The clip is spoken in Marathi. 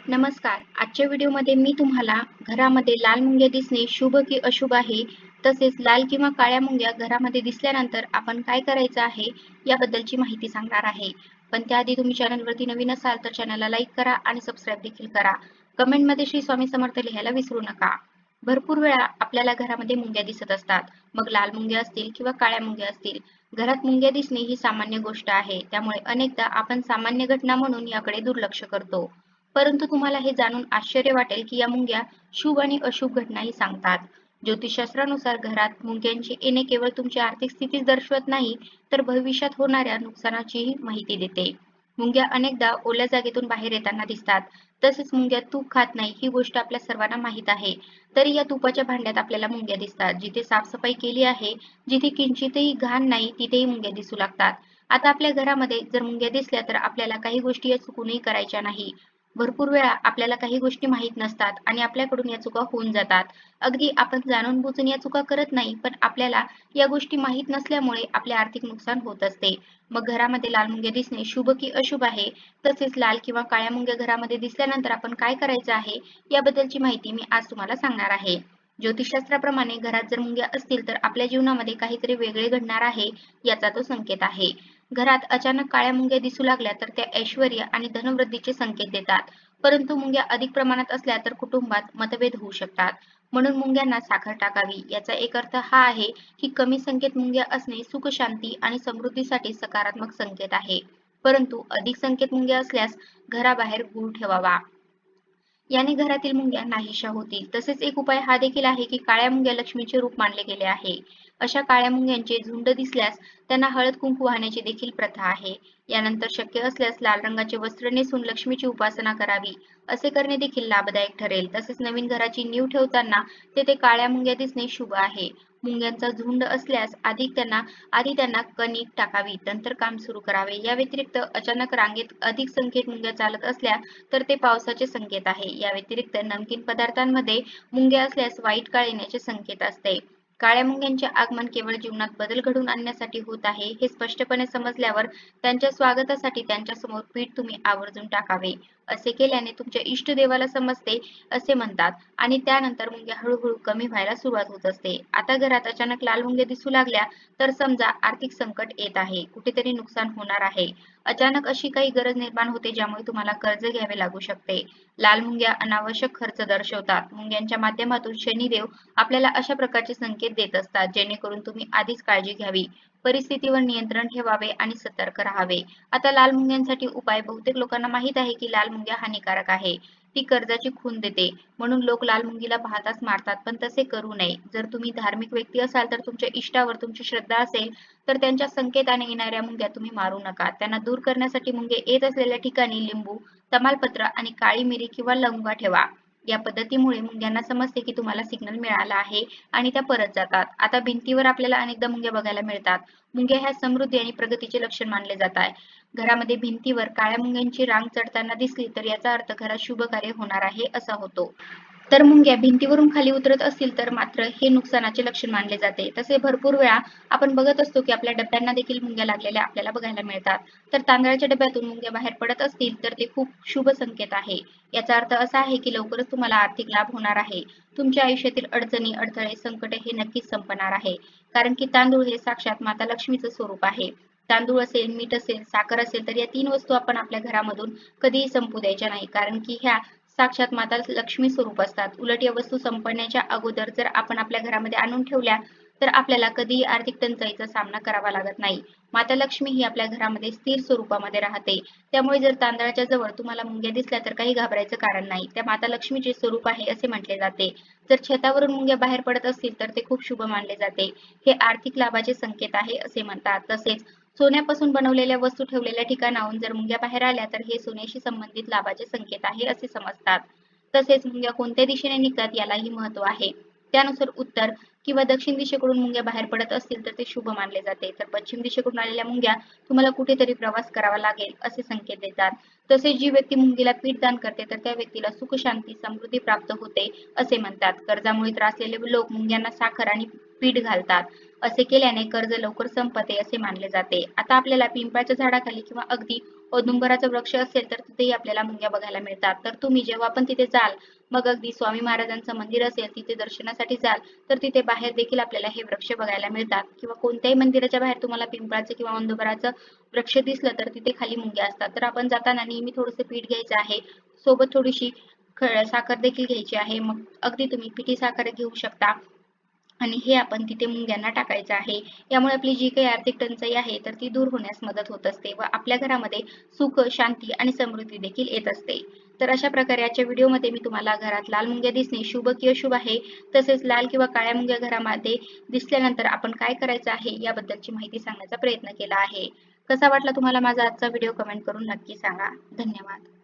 नमस्कार. आजच्या व्हिडिओमध्ये मी तुम्हाला घरामध्ये लाल मुंग्या दिसणे शुभ की अशुभ आहे, तसेच लाल किंवा काळ्या मुंग्या घरामध्ये दिसल्यानंतर आपण काय करायचं आहे याबद्दलची माहिती सांगणार आहे. पण त्याआधी तुम्ही चॅनलवरती नवीन असाल तर चॅनलला लाईक करा आणि सबस्क्राईब देखील करा. कमेंटमध्ये श्री स्वामी समर्थ लिहायला विसरू नका. भरपूर वेळा आपल्याला घरामध्ये मुंग्या दिसत असतात. मग लाल मुंग्या असतील किंवा काळ्या मुंग्या असतील. घरात मुंग्या दिसणे ही सामान्य गोष्ट आहे. त्यामुळे अनेकदा आपण सामान्य घटना म्हणून याकडे दुर्लक्ष करतो. परंतु तुम्हाला हे जाणून आश्चर्य वाटेल की या मुंग्या शुभ आणि अशुभ घटनाही सांगतात. ज्योतिषशास्त्रानुसार घरात मुंग्यांचे येणे केवळ तुमची आर्थिक स्थितीच दर्शवत नाही, तर भविष्यात होणाऱ्या नुकसानाचीही माहिती देते. मुंग्या अनेकदा ओल्या जागेतून बाहेर येताना दिसतात. तसेच मुंग्या तूप खात नाही ही गोष्ट आपल्या सर्वांना माहीत आहे. तरी या तुपाच्या भांड्यात आपल्याला मुंग्या दिसतात. जिथे साफसफाई केली आहे, जिथे किंचितही घाण नाही, तिथेही मुंग्या दिसू लागतात. आता आपल्या घरामध्ये जर मुंग्या दिसल्या तर आपल्याला काही गोष्टी या चुकूनही करायच्या नाही. भरपूर वेळा आपल्याला काही गोष्टी माहीत नसतात आणि आपल्याकडून या चुका होऊन जातात. अगदी आपण जाणून-बुजून या चुका करत नाही, पण आपल्याला या गोष्टी माहीत नसल्यामुळे आपले आर्थिक नुकसान होत असते. मग घरामध्ये लाल मुंग्या दिसणे शुभ की अशुभ आहे? तसेच लाल किंवा काळ्या मुंग्या घरामध्ये दिसल्यानंतर आपण काय करायचं आहे, याबद्दलची माहिती मी आज तुम्हाला सांगणार आहे. ज्योतिषशास्त्राप्रमाणे घरात जर मुंग्या असतील तर आपल्या जीवनामध्ये काहीतरी वेगळे घडणार आहे, याचा तो संकेत आहे. घरात अचानक काळ्या मुंग्या दिसू लागल्या तर त्या ऐश्वर्य आणि धनवृद्धीचे संकेत देतात. परंतु मुंग्या अधिक प्रमाणात असल्या तर कुटुंबात मतभेद होऊ शकतात. म्हणून मुंग्यांना साखर टाकावी. याचा एक अर्थ हा आहे की कमी संख्येत मुंग्या असणे सुख शांती आणि समृद्धीसाठी सकारात्मक संकेत आहे. परंतु अधिक संख्येत मुंग्या असल्यास घराबाहेर गूळ ठेवावा. याने घरातील मुंग्या नाहीशा होतील. तसेच एक उपाय हा देखील आहे की काळ्या मुंग्या लक्ष्मीचे रूप मानले गेले आहे. अशा काळ्या मुंग्यांचे झुंड दिसल्यास त्यांना हळद कुंकू वाहण्याची देखील प्रथा आहे. यानंतर शक्य असल्यास लाल रंगाचे वस्त्र नेसून लक्ष्मीची उपासना करावी. असे करणे देखील लाभदायक ठरेल. तसेच नवीन घराची नींव ठेवताना तेथे काळ्या मुंग्या दिसणे शुभ आहे. मुंग्यांचा झुंड असल्यास आधी त्यांना कणिक टाकावी, नंतर काम सुरू करावे. या व्यतिरिक्त अचानक रांगेत अधिक संख्येत मुंग्या चालत असल्या तर ते पावसाचे संकेत आहे. या व्यतिरिक्त नमकीन पदार्थांमध्ये मुंग्या असल्यास वाईट काळ येण्याचे संकेत असते. काळ्या मुंग्यांचे आगमन केवळ जीवनात बदल घडवून आणण्यासाठी होत आहे हे स्पष्टपणे समजल्यावर त्यांच्या स्वागतासाठी त्यांच्यासमोर पीठ तुम्ही आवर्जून टाकावे. असे केल्याने तुमच्या इष्टदेवाला समजते असे म्हणतात आणि त्यानंतर मुंग्या हळूहळू कमी व्हायला सुरुवात होत असते. आता घरात अचानक लाल मुंग्या दिसू लागल्या तर समजा आर्थिक संकट येत आहे, कुठेतरी नुकसान होणार आहे. अचानक अशी काही गरज निर्माण होते ज्यामुळे तुम्हाला कर्ज घ्यावे लागू शकते. लाल मुंग्या अनावश्यक खर्च दर्शवतात. मुंग्यांच्या माध्यमातून शनिदेव आपल्याला अशा प्रकारचे संकेत देत असतात जेणेकरून तुम्ही आधीच काळजी घ्यावी, परिस्थितीवर नियंत्रण ठेवावे आणि सतर्क राहावे. आता लाल मुंग्यांसाठी उपाय बहुतेक लोकांना माहित आहे की लाल मुंग्या हानिकारक आहे. ती कर्जाची खून देते. म्हणून लोक लाल मुंगीला पाहताच मारतात, पण तसे करू नये. जर तुम्ही धार्मिक व्यक्ती असाल तर तुमच्या इष्टावर तुमची श्रद्धा असेल तर त्यांच्या संकेताने येणाऱ्या मुंग्या तुम्ही मारू नका. त्यांना दूर करण्यासाठी मुंगे येत असलेल्या ठिकाणी लिंबू, तमालपत्र आणि काळी मिरी किंवा लवंगा ठेवा. या पद्धतीमुळे मुंग्यांना समजते की तुम्हाला सिग्नल मिळाला आहे आणि त्या परत जातात. आता भिंतीवर आपल्याला अनेकदा मुंग्या बघायला मिळतात. मुंग्या ह्या समृद्धी आणि प्रगतीचे लक्षण मानले जात आहे. घरामध्ये भिंतीवर काळ्या मुंग्यांची रांग चढताना दिसली तर याचा अर्थ घरात शुभ कार्य होणार आहे असा होतो. तर मुंग्या भिंतीवरून खाली उतरत असतील तर मात्र हे नुकसानाचे लक्षण मानले जाते. तसे भरपूर वेळा आपण बघत असतो की आपल्या डब्यांना देखील मुंग्या लागलेल्या आपल्याला बघायला मिळतात. तर तांदळाच्या डब्यातून मुंग्या बाहेर पडत असतील तर ते खूप शुभ संकेत आहे. याचा अर्थ असा आहे की लवकरच तुम्हाला आर्थिक लाभ होणार आहे. तुमच्या आयुष्यातील अडचणी, अडथळे, संकटे हे नक्कीच संपणार आहे. कारण की तांदूळ हे साक्षात माता लक्ष्मीचं स्वरूप आहे. तांदूळ असेल, मीठ असेल, साखर असेल तर या 3 वस्तू आपण आपल्या घरामधून कधीही संपू द्यायच्या नाही. कारण की ह्या साक्षात माता लक्ष्मी स्वरूप असतात. उलट या वस्तू संपण्याच्या अगोदर जर आपण आपल्या घरामध्ये आणून ठेवल्या तर आपल्याला कधीही आर्थिक टंचाईचा सामना करावा लागत नाही. माता लक्ष्मी ही आपल्या घरामध्ये स्थिर स्वरूपामध्ये राहते. त्यामुळे जर तांदळाच्या जवळ तुम्हाला मुंग्या दिसल्या तर काही घाबरायचं कारण नाही. त्या माता लक्ष्मीचे स्वरूप आहे असे म्हटले जाते. जर छतावरून मुंग्या बाहेर पडत असतील तर ते खूप शुभ मानले जाते. हे आर्थिक लाभाचे संकेत आहे असे म्हणतात. तसेच सोन्यापासून बनवलेल्या वस्तू ठेवलेल्या ठिकाणाहून जर मुंग्या बाहेर आल्या तर हे सोन्याशी संबंधित लाभाचे संकेत आहे असे समजतात. तसेच मुंग्या कोणत्या दिशेने निघतात यालाही महत्त्व आहे. त्यानुसार उत्तर किंवा दक्षिण दिशेकडून मुंग्या बाहेर पडत असतील तर ते शुभ मानले जाते. तर पश्चिम दिशेकडून आलेल्या मुंग्या तुम्हाला कुठेतरी प्रवास करावा लागेल असे संकेत देतात. तसेच जी व्यक्ती मुंगीला पीठ दान करते तर त्या व्यक्तीला सुख शांती समृद्धी प्राप्त होते असे म्हणतात. कर्जामुळे त्रासलेले लोक मुंग्यांना साखर आणि पीठ घालतात. असे केल्याने कर्ज लवकर संपते असे मानले जाते. आता आपल्याला पिंपळाच्या झाडाखाली किंवा अगदी औदुंबराचं वृक्ष असेल तर तिथेही आपल्याला मुंग्या बघायला मिळतात. तर तुम्ही जेव्हा पण तिथे जाल, मग अगदी स्वामी महाराजांचं मंदिर असेल तिथे दर्शनासाठी जाल, तर तिथे बाहेर देखील आपल्याला हे वृक्ष बघायला मिळतात किंवा कोणत्याही मंदिराच्या बाहेर तुम्हाला पिंपळाचं किंवा औदुंबराचं वृक्ष दिसलं तर तिथे खाली मुंग्या असतात. तर आपण जाताना नेहमी थोडंसं पीठ घ्यायचं आहे. सोबत थोडीशी साखर देखील घ्यायची आहे. मग अगदी तुम्ही पिठी साखर घेऊ शकता आणि हे आपण तिथे मुंग्यांना टाकायचं आहे. यामुळे आपली जी काही आर्थिक टंचाई आहे तर ती दूर होण्यास मदत होत असते व आपल्या घरामध्ये सुख, शांती आणि समृद्धी देखील येत असते. तर अशा प्रकारे आजच्या व्हिडिओमध्ये मी तुम्हाला घरात लाल मुंग्या दिसणे शुभ की अशुभ आहे, तसेच लाल किंवा काळ्या मुंग्या घरामध्ये दिसल्यानंतर आपण काय करायचं आहे याबद्दलची माहिती सांगण्याचा प्रयत्न केला आहे. कसा वाटला तुम्हाला माझा आजचा व्हिडिओ कमेंट करून नक्की सांगा. धन्यवाद.